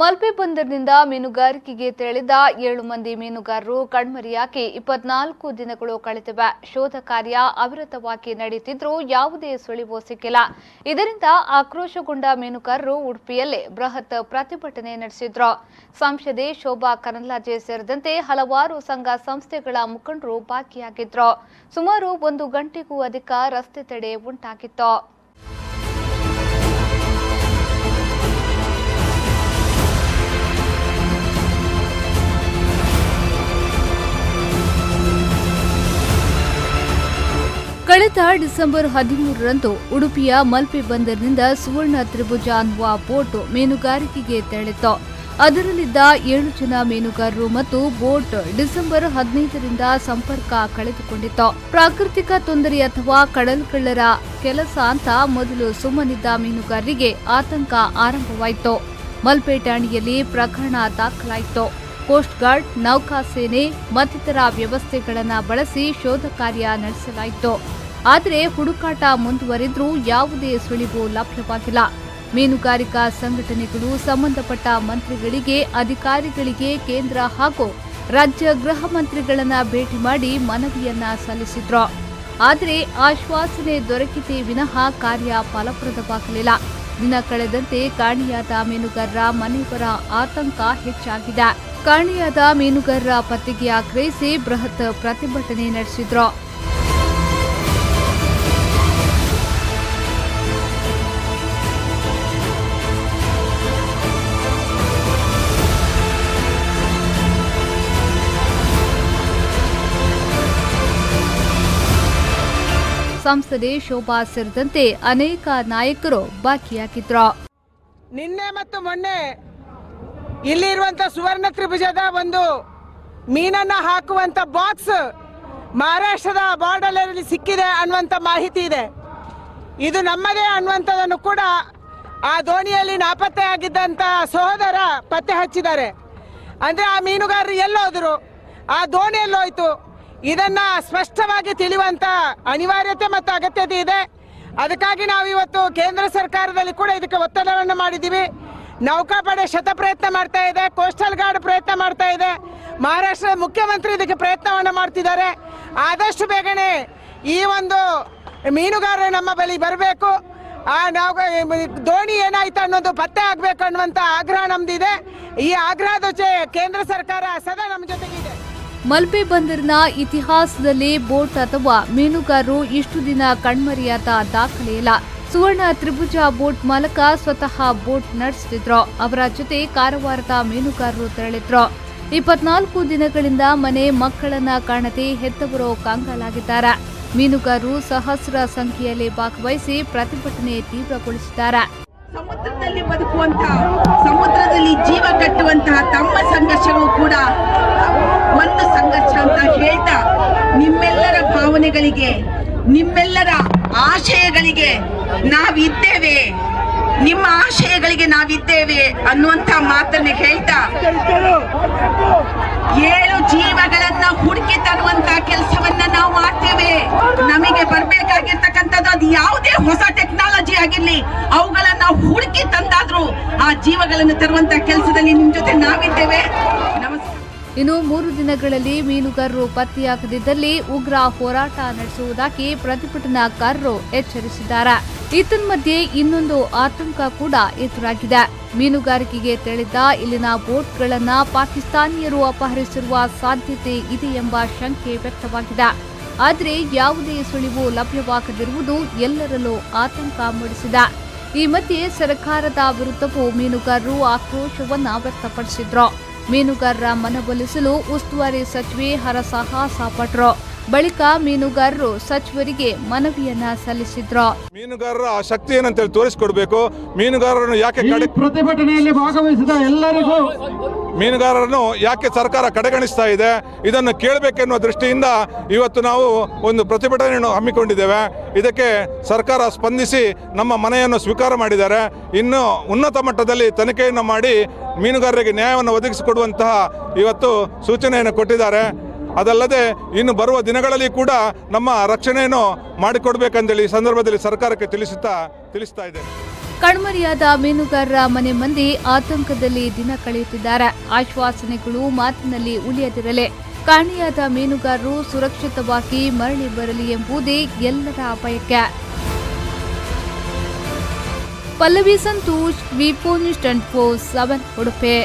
ಮಲ್ಪೆ ಬಂದರಿನಿಂದ ಮೀನುಗಾರಿಕೆಗೆ ತೆರಳಿದ 7 ಮಂದಿ ಮೀನುಗಾರರು ಕಣ್ಮರೆಯಾಗಿ 24 ದಿನಗಳು ಕಳೆದಿವೆ. ಶೋಧ ಕಾರ್ಯ ಅವಿರತವಾಗಿ ನಡೆಯುತ್ತಿದ್ದರೂ ಯಾವುದೇ ಸುಳಿವು ಸಿಕ್ಕಿಲ್ಲ. ಇದರಿಂದ ಆಕ್ರೋಶಗೊಂಡ ಮೀನುಗಾರರು ಉಡುಪಿಯಲ್ಲಿ ಬೃಹತ್ ಪ್ರತಿಭಟನೆ ನಡೆಸಿದ್ರು. ಸಂಸದೆ ಶೋಭಾ ಕರಂದ್ಲಾಜೆ ಸೇರಿದಂತೆ ಹಲವಾರು ಸಂಘ ಸಂಸ್ಥೆಗಳ ಮುಖಂಡರು ಭಾಗಿಯಾಗಿದ್ರು. ಸುಮಾರು 1 ಗಂಟೆಗೂ ಅಧಿಕ ರಸ್ತೆ ತಡೆ ಉಂಟಾಗಿತ್ತು. ಕಳೆದ ಡಿಸೆಂಬರ್ 13ರಂದು ಉಡುಪಿಯ ಮಲ್ಪೆ ಬಂದರಿನಿಂದ ಸುವರ್ಣ ತ್ರಿಭುಜ ಅನ್ನುವ ಬೋಟ್ ಮೀನುಗಾರಿಕೆಗೆ ತೆರಳಿತ್ತು. ಅದರಲ್ಲಿದ್ದ 7 ಜನ ಮೀನುಗಾರರು ಮತ್ತು ಬೋಟ್ ಡಿಸೆಂಬರ್ 15ರಿಂದ ಸಂಪರ್ಕ ಕಳೆದುಕೊಂಡಿತ್ತು. ಪ್ರಾಕೃತಿಕ ತೊಂದರೆ ಅಥವಾ ಕಡಲ್ಗಳ್ಳರ ಕೆಲಸ ಅಂತ ಮೊದಲು ಸುಮ್ಮನಿದ್ದ ಮೀನುಗಾರರಿಗೆ ಆತಂಕ ಆರಂಭವಾಯಿತು. ಮಲ್ಪೆ ಠಾಣೆಯಲ್ಲಿ ಪ್ರಕರಣ ದಾಖಲಾಯಿತು. ಕೋಸ್ಟ್ ಗಾರ್ಡ್, ನೌಕಾಸೇನೆ ಮತ್ತಿತರ ವ್ಯವಸ್ಥೆಗಳನ್ನು ಬಳಸಿ ಶೋಧ ಕಾರ್ಯ ನಡೆಸಲಾಯಿತು. ಆದರೆ ಹುಡುಕಾಟ ಮುಂದುವರೆದರೂ ಯಾವುದೇ ಸುಳಿವು ಲಭ್ಯವಾಗಿಲ್ಲ. ಮೀನುಗಾರಿಕಾ ಸಂಘಟನೆಗಳು ಸಂಬಂಧಪಟ್ಟ ಮಂತ್ರಿಗಳಿಗೆ, ಅಧಿಕಾರಿಗಳಿಗೆ ಕೇಂದ್ರ ಹಾಗೂ ರಾಜ್ಯ ಗೃಹ ಮಂತ್ರಿಗಳನ್ನ ಭೇಟಿ ಮಾಡಿ ಮನವಿಯನ್ನ ಸಲ್ಲಿಸಿದ್ರು. ಆದರೆ ಆಶ್ವಾಸನೆ ದೊರಕಿತೇ ವಿನಃ ಕಾರ್ಯ ಫಲಪ್ರದವಾಗಲಿಲ್ಲ. ದಿನ ಕಳೆದಂತೆ ಕಾಣೆಯಾದ ಮೀನುಗಾರರ ಮನೆಯವರ ಆತಂಕ ಹೆಚ್ಚಾಗಿದೆ. ಕಾಣೆಯಾದ ಮೀನುಗಾರರ ಪತ್ತೆಗೆ ಆಗ್ರಹಿಸಿ ಬೃಹತ್ ಪ್ರತಿಭಟನೆ ನಡೆಸಿದ್ರು. ಸಂಸದೆ ಶೋಭಾ ಸೇರಿದಂತೆ ಅನೇಕ ನಾಯಕರು ಭಾಗಿಯಾಗಿದ್ರು. ನಿನ್ನೆ ಮತ್ತು ಮೊನ್ನೆ ಇಲ್ಲಿರುವಂತ ಸುವರ್ಣ ತ್ರಿಭುಜದ ಒಂದು ಮೀನನ್ನ ಹಾಕುವಂತ ಬಾಕ್ಸ್ ಮಹಾರಾಷ್ಟ್ರದ ಬಾರ್ಡರ್ ಅಲ್ಲಿ ಸಿಕ್ಕಿದೆ ಅನ್ನುವಂತ ಮಾಹಿತಿ ಇದೆ. ಇದು ನಮ್ಮದೇ ಅನ್ನುವಂಥದ್ದನ್ನು ಕೂಡ ಆ ದೋಣಿಯಲ್ಲಿ ನಾಪತ್ತೆ ಆಗಿದ್ದಂತ ಸಹೋದರ ಪತ್ತೆ ಹಚ್ಚಿದ್ದಾರೆ. ಅಂದ್ರೆ ಆ ಮೀನುಗಾರರು ಎಲ್ಲೋದ್ರು, ಆ ದೋಣಿ ಎಲ್ಲೋಯ್ತು, ಇದನ್ನ ಸ್ಪಷ್ಟವಾಗಿ ತಿಳಿಯುವಂತ ಅನಿವಾರ್ಯತೆ ಮತ್ತು ಅಗತ್ಯತೆ ಇದೆ. ಅದಕ್ಕಾಗಿ ನಾವು ಇವತ್ತು ಕೇಂದ್ರ ಸರ್ಕಾರದಲ್ಲಿ ಕೂಡ ಇದಕ್ಕೆ ಒತ್ತಡವನ್ನು ಮಾಡಿದ್ದೀವಿ. ನೌಕಾಪಡೆ ಪ್ರಯತ್ನ ಮಾಡ್ತಾ ಇದೆ, ಕೋಸ್ಟಲ್ ಗಾರ್ಡ್ ಪ್ರಯತ್ನ ಮಾಡ್ತಾ ಇದೆ, ಮಹಾರಾಷ್ಟ್ರದ ಮುಖ್ಯಮಂತ್ರಿ ಇದಕ್ಕೆ ಪ್ರಯತ್ನವನ್ನು ಮಾಡ್ತಿದ್ದಾರೆ. ಆದಷ್ಟು ಬೇಗನೆ ಈ ಒಂದು ಮೀನುಗಾರರು ನಮ್ಮ ಬಳಿ ಬರಬೇಕು, ಆ ದೋಣಿ ಏನಾಯ್ತು ಅನ್ನೋದು ಪತ್ತೆ ಆಗ್ಬೇಕು ಅನ್ನುವಂತ ಆಗ್ರಹ ನಮ್ದಿದೆ. ಈ ಆಗ್ರಹದ ಜೊತೆ ಕೇಂದ್ರ ಸರ್ಕಾರ ಸದಾ ನಮ್ಮ ಜೊತೆಗಿದೆ. ಮಲ್ಪೆ ಬಂದರಿನ ಇತಿಹಾಸದಲ್ಲಿ ಬೋಟ್ ಅಥವಾ ಮೀನುಗಾರರು ಇಷ್ಟು ದಿನ ಕಣ್ಮರೆಯಾದ ದಾಖಲೆ ಇಲ್ಲ. ಸುವರ್ಣ ತ್ರಿಭುಜ ಬೋಟ್ ಮಾಲಕ ಸ್ವತಃ ಬೋಟ್ ನಡೆಸುತ್ತಿದ್ರು. ಅವರ ಜೊತೆ ಕಾರವಾರದ ಮೀನುಗಾರರು ತೆರಳಿದ್ರು. 24 ದಿನಗಳಿಂದ ಮನೆ ಮಕ್ಕಳನ್ನ ಕಾಣದೆ ಹೆತ್ತವರು ಕಂಗಾಲಾಗಿದ್ದಾರೆ. ಮೀನುಗಾರರು ಸಹಸ್ರ ಸಂಖ್ಯೆಯಲ್ಲಿ ಭಾಗವಹಿಸಿ ಪ್ರತಿಭಟನೆ ತೀವ್ರಗೊಳಿಸಿದ್ದಾರೆ. ಸಮುದ್ರದಲ್ಲಿ ಬದುಕುವಂತ, ಸಮುದ್ರದಲ್ಲಿ ಜೀವ ಕಟ್ಟುವಂತಹ ತಮ್ಮ ಸಂಘರ್ಷಗಳು ಕೂಡ ಒಂದು ಸಂಘರ್ಷ ಅಂತ ಹೇಳ್ತಾ, ನಿಮ್ಮೆಲ್ಲರ ಭಾವನೆಗಳಿಗೆ, ನಿಮ್ಮೆಲ್ಲರ ಆಶಯಗಳಿಗೆ ನಾವಿದ್ದೇವೆ, ನಿಮ್ಮ ಆಶಯಗಳಿಗೆ ನಾವಿದ್ದೇವೆ ಅನ್ನುವಂತ ಮಾತನ್ನ ಹೇಳ್ತಾ 7 ಜೀವಗಳನ್ನ ಹುಡುಕಿ ತರುವಂತ ಕೆಲಸವನ್ನ ನಾವು ಮಾಡ್ತೇವೆ. ನಮಗೆ ಬರ್ಬೇಕಾಗಿರ್ತಕ್ಕಂಥದ್ದು ಅದು ಯಾವುದೇ ಹೊಸ ಟೆಕ್ನಾಲಜಿ ಆಗಿರ್ಲಿ, ಅವುಗಳನ್ನ ಹುಡುಕಿ ತಂದಾದ್ರೂ ಆ ಜೀವಗಳನ್ನು ತರುವಂತ ಕೆಲಸದಲ್ಲಿ ನಿಮ್ ಜೊತೆ ನಾವಿದ್ದೇವೆ. ನಮಸ್ಕಾರ. ಇನ್ನು 3 ದಿನಗಳಲ್ಲಿ ಮೀನುಗಾರರು ಪತ್ತೆಯಾಗದಿದ್ದಲ್ಲಿ ಉಗ್ರ ಹೋರಾಟ ನಡೆಸುವುದಾಗಿ ಪ್ರತಿಭಟನಾಕಾರರು ಎಚ್ಚರಿಸಿದ್ದಾರೆ. ಮಧ್ಯೆ ಇನ್ನೊಂದು ಆತಂಕ ಕೂಡ ಎದುರಾಗಿದೆ. ಮೀನುಗಾರಿಕೆಗೆ ತೆರಳಿದ್ದ ಇಲ್ಲಿನ ಬೋಟ್ಗಳನ್ನ ಪಾಕಿಸ್ತಾನಿಯರು ಅಪಹರಿಸಿರುವ ಸಾಧ್ಯತೆ ಇದೆ ಎಂಬ ಶಂಕೆ ವ್ಯಕ್ತವಾಗಿದೆ. ಆದರೆ ಯಾವುದೇ ಸುಳಿವು ಲಭ್ಯವಾಗದಿರುವುದು ಎಲ್ಲರಲ್ಲೂ ಆತಂಕ ಮೂಡಿಸಿದೆ. ಈ ಮಧ್ಯೆ ಸರ್ಕಾರದ ವಿರುದ್ಧವೂ ಮೀನುಗಾರರು ಆಕ್ರೋಶವನ್ನ ವ್ಯಕ್ತಪಡಿಸಿದ್ರು. ಮೀನುಗಾರರ ಮನವೊಲಿಸಲು ಉಸ್ತುವಾರಿ ಸಚಿವೆ ಹರಸಾಹಸ ಪಟ್ರು. ಬಳಿಕ ಮೀನುಗಾರರು ಸಚಿವರಿಗೆ ಮನವಿಯನ್ನ ಸಲ್ಲಿಸಿದ್ರು. ಮೀನುಗಾರರ ಆ ಶಕ್ತಿ ಏನಂತ ತೋರಿಸಿಕೊಡ್ಬೇಕು. ಮೀನುಗಾರರನ್ನು ಯಾಕೆ ಪ್ರತಿಭಟನೆಯಲ್ಲಿ ಭಾಗವಹಿಸಿದ ಎಲ್ಲರಿಗೂ ಮೀನುಗಾರರನ್ನು ಯಾಕೆ ಸರ್ಕಾರ ಕಡೆಗಣಿಸ್ತಾ ಇದೆ, ಇದನ್ನು ಕೇಳಬೇಕೆನ್ನುವ ದೃಷ್ಟಿಯಿಂದ ಇವತ್ತು ನಾವು ಒಂದು ಪ್ರತಿಭಟನೆಯನ್ನು ಹಮ್ಮಿಕೊಂಡಿದ್ದೇವೆ. ಇದಕ್ಕೆ ಸರ್ಕಾರ ಸ್ಪಂದಿಸಿ ನಮ್ಮ ಮನೆಯನ್ನು ಸ್ವೀಕಾರ ಮಾಡಿದ್ದಾರೆ. ಇನ್ನು ಉನ್ನತ ಮಟ್ಟದಲ್ಲಿ ತನಿಖೆಯನ್ನು ಮಾಡಿ ಮೀನುಗಾರರಿಗೆ ನ್ಯಾಯವನ್ನು ಒದಗಿಸಿಕೊಡುವಂತಹ ಇವತ್ತು ಸೂಚನೆಯನ್ನು ಕೊಟ್ಟಿದ್ದಾರೆ. ಅದಲ್ಲದೆ ಇನ್ನು ಬರುವ ದಿನಗಳಲ್ಲಿ ಕೂಡ ನಮ್ಮ ರಕ್ಷಣೆಯನ್ನು ಮಾಡಿಕೊಡ್ಬೇಕಂತೇಳಿ ಈ ಸಂದರ್ಭದಲ್ಲಿ ಸರ್ಕಾರಕ್ಕೆ ತಿಳಿಸ್ತಾ ಇದ್ದೇನೆ. ಕಣ್ಮರೆಯಾದ ಮೀನುಗಾರರ ಮನೆ ಮಂದಿ ಆತಂಕದಲ್ಲಿ ದಿನ ಕಳೆಯುತ್ತಿದ್ದಾರೆ. ಆಶ್ವಾಸನೆಗಳು ಮಾತಿನಲ್ಲಿ ಉಳಿಯದಿರಲಿ. ಕಾಣೆಯಾದ ಮೀನುಗಾರರು ಸುರಕ್ಷಿತವಾಗಿ ಮರಳಿ ಬರಲಿ ಎಂಬುದೇ ಎಲ್ಲರ ಬಯಕೆ. ಪಲ್ಲವಿ ಸಂತೋಷ್, ವಿ4 ನ್ಯೂಸ್ 24/7 ಉಡುಪಿ.